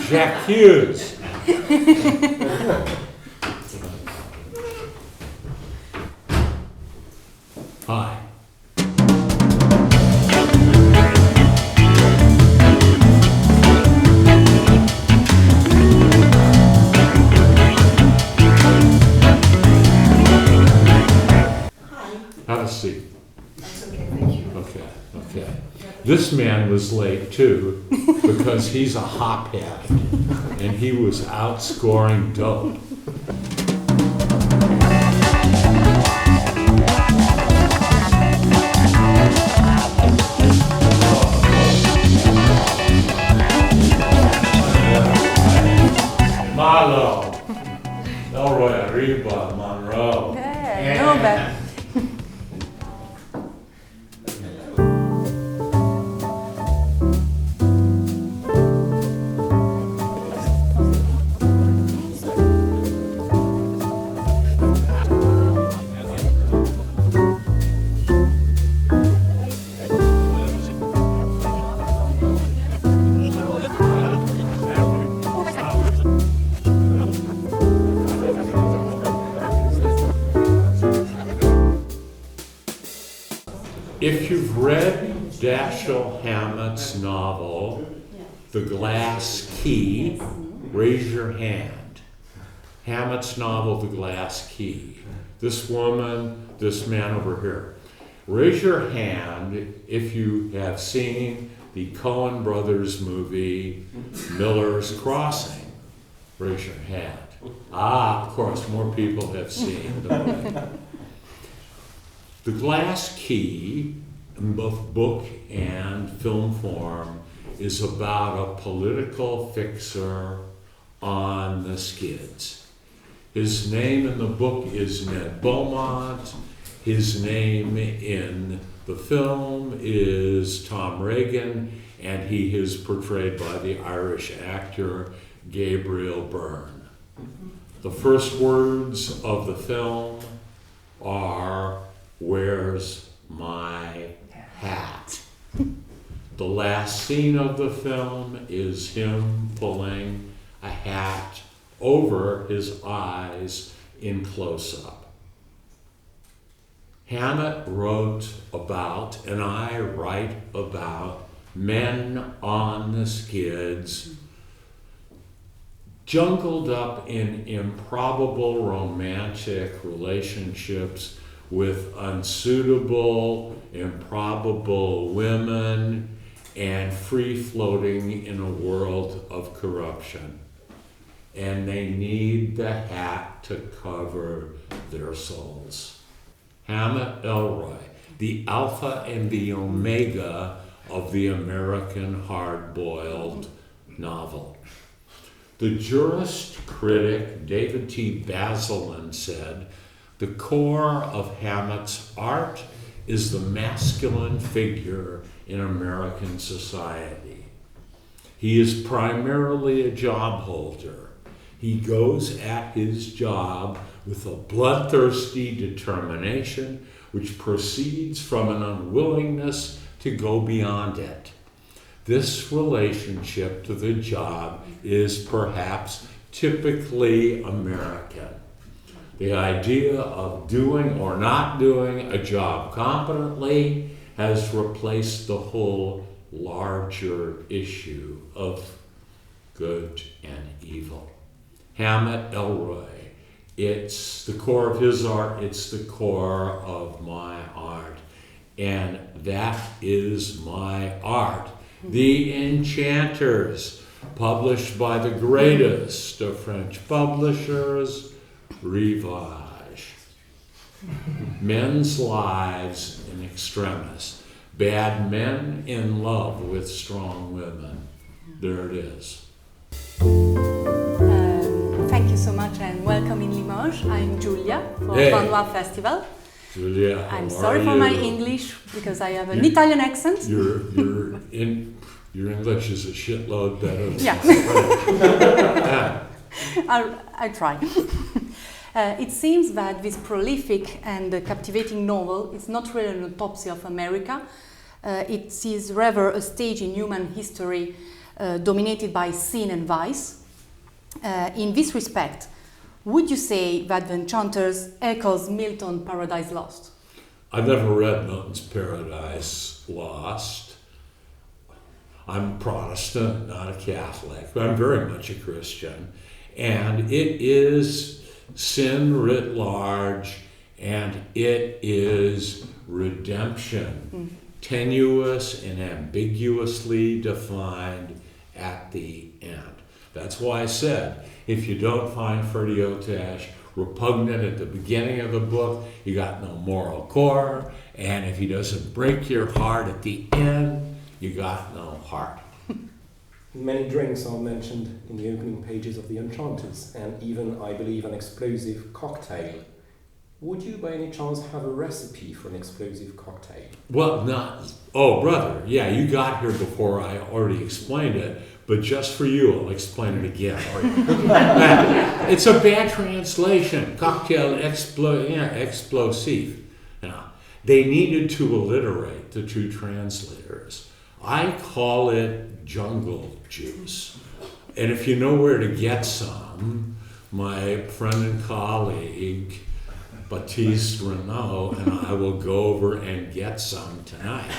J'accuse. Hi. Have a seat. That's okay, thank you. Okay. This man was late too because he's a hophead and he was out scoring dope. Malo, Ellroy, Arriba, Monroe. Yeah, no, but If you've read Dashiell Hammett's novel, The Glass Key, raise your hand. Hammett's novel, The Glass Key. This woman, this man over here. Raise your hand if you have seen the Coen Brothers movie, Miller's Crossing. Raise your hand. Ah, of course, more people have seen the movie. The Glass Key, in both book and film form, is about a political fixer on the skids. His name in the book is Ned Beaumont. His name in the film is Tom Regan, and he is portrayed by the Irish actor Gabriel Byrne. The first words of the film are, "Where's my hat?" The last scene of the film is him pulling a hat over his eyes in close-up. Hammett wrote about, and I write about, men on the skids, jungled up in improbable romantic relationships with unsuitable, improbable women, and free-floating in a world of corruption. And they need the hat to cover their souls. James Ellroy, the alpha and the omega of the American hard-boiled novel. The jurist critic David T. Bazelon said, "The core of Hammett's art is the masculine figure in American society. He is primarily a job holder. He goes at his job with a bloodthirsty determination which proceeds from an unwillingness to go beyond it. This relationship to the job is perhaps typically American. The idea of doing or not doing a job competently has replaced the whole larger issue of good and evil." James Ellroy, it's the core of his art, it's the core of my art, and that is my art. The Enchanteurs, published by the greatest of French publishers, Rivage. Men's lives in extremis. Bad men in love with strong women. There it is. thank you so much and welcome in Limoges. I'm Giulia for Van Noir Festival. Julia, how I'm are sorry for my you? English because I have an Italian accent. Your English is a shitload better than Yeah. French. I'll try. It seems that this prolific and captivating novel is not really an autopsy of America. It is rather a stage in human history dominated by sin and vice. In this respect, would you say that The Enchanteurs echoes Milton's Paradise Lost? I've never read Milton's Paradise Lost. I'm Protestant, not a Catholic, but I'm very much a Christian. And it is sin writ large, and it is redemption, tenuous and ambiguously defined at the end. That's why I said, if you don't find Ferdiotash repugnant at the beginning of the book, you got no moral core, and if he doesn't break your heart at the end, you got no heart. Many drinks are mentioned in the opening pages of The Enchanters, and even, I believe, an explosive cocktail. Would you, by any chance, have a recipe for an explosive cocktail? Well, not. Oh, brother, yeah, you got here before I already explained it, but just for you, I'll explain it again. It's a bad translation. Cocktail explosive. Now, they needed to alliterate, the two translators. I call it jungle juice. And if you know where to get some, my friend and colleague, Baptiste Renaud, and I will go over and get some tonight.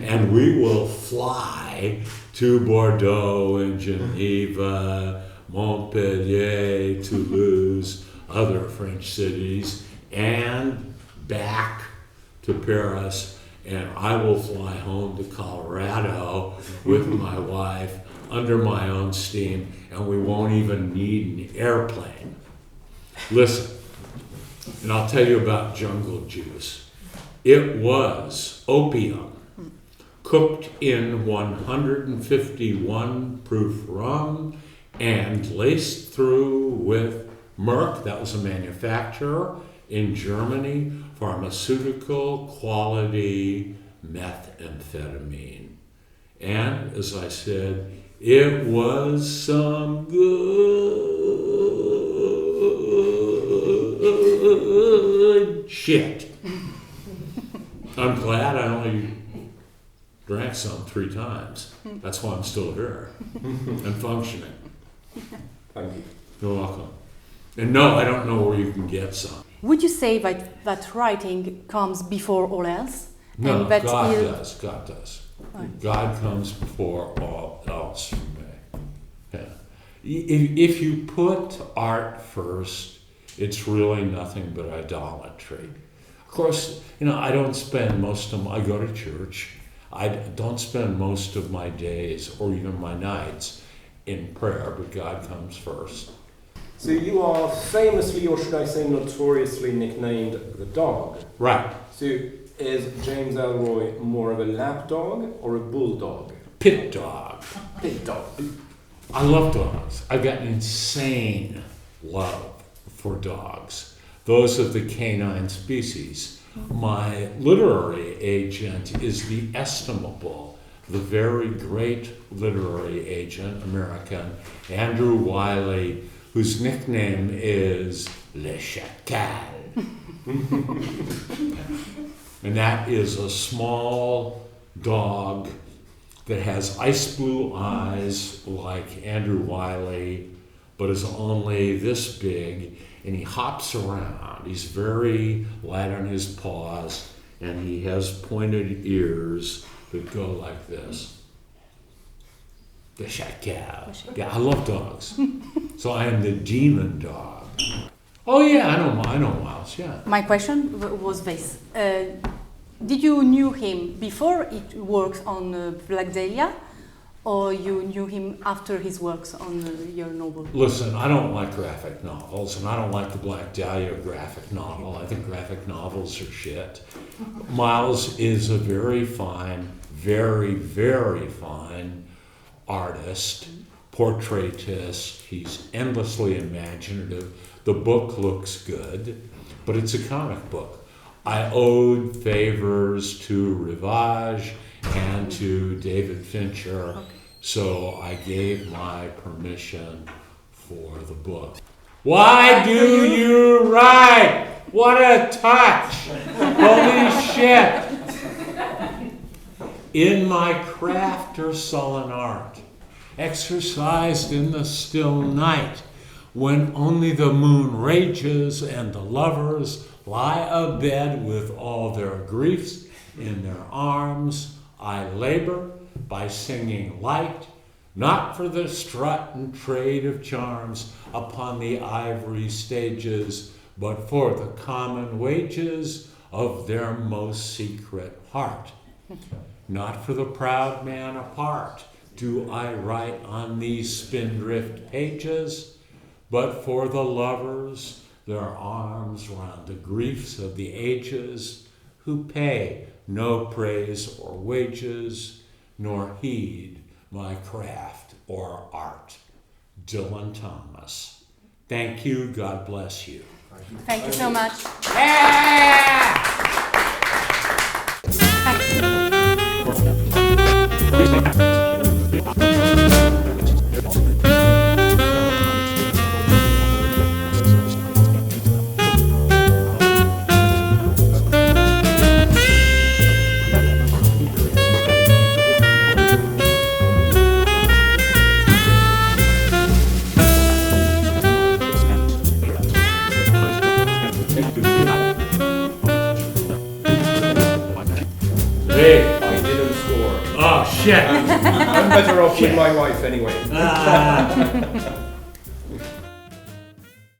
And we will fly to Bordeaux and Geneva, Montpellier, Toulouse, other French cities, and back to Paris. And I will fly home to Colorado with my wife under my own steam, and we won't even need an airplane. Listen. And I'll tell you about jungle juice. It was opium cooked in 151 proof rum and laced through with Merck, that was a manufacturer in Germany, pharmaceutical quality methamphetamine. And as I said, it was some good shit. I'm glad I only drank some 3 times. That's why I'm still here and functioning. Thank you. You're welcome. And no, I don't know where you can get some. Would you say that writing comes before all else? No, And that God il- does. God does. Right. God comes before all else for me. Yeah. If you put art first, it's really nothing but idolatry. Of course, I don't spend I go to church. I don't spend most of my days or even my nights in prayer, but God comes first. So you are famously, or should I say notoriously, nicknamed the dog. Right. So is James Ellroy more of a lap dog or a bulldog? Pit dog. Pit dog. I love dogs. I've got an insane love for dogs. Those of the canine species. My literary agent is the estimable, the very great literary agent, American, Andrew Wiley, whose nickname is Le Chacal. And that is a small dog that has ice blue eyes like Andrew Wiley, but is only this big, and he hops around. He's very light on his paws, and he has pointed ears that go like this. The chacal. Yeah, I love dogs. So I am the demon dog. Oh yeah, I know Miles, yeah. My question was this. Did you knew him before it works on Black Dahlia, or you knew him after his works on your novel? Listen, I don't like graphic novels, and I don't like the Black Dahlia graphic novel. I think graphic novels are shit. Miles is a very fine, very, very fine artist, portraitist. He's endlessly imaginative. The book looks good, but it's a comic book. I owed favors to Rivage and to David Fincher, so I gave my permission for the book. Why do you write? What a touch! Holy shit! In my craft or sullen art, exercised in the still night, when only the moon rages and the lovers lie abed with all their griefs in their arms, I labor by singing light, not for the strut and trade of charms upon the ivory stages, but for the common wages of their most secret heart. Not for the proud man apart do I write on these spindrift pages, but for the lovers, their arms round the griefs of the ages, who pay no praise or wages, nor heed my craft or art. Dylan Thomas. Thank you. God bless you. Thank you so much. Hey. I didn't score. Oh, shit. I'm better off with my wife anyway.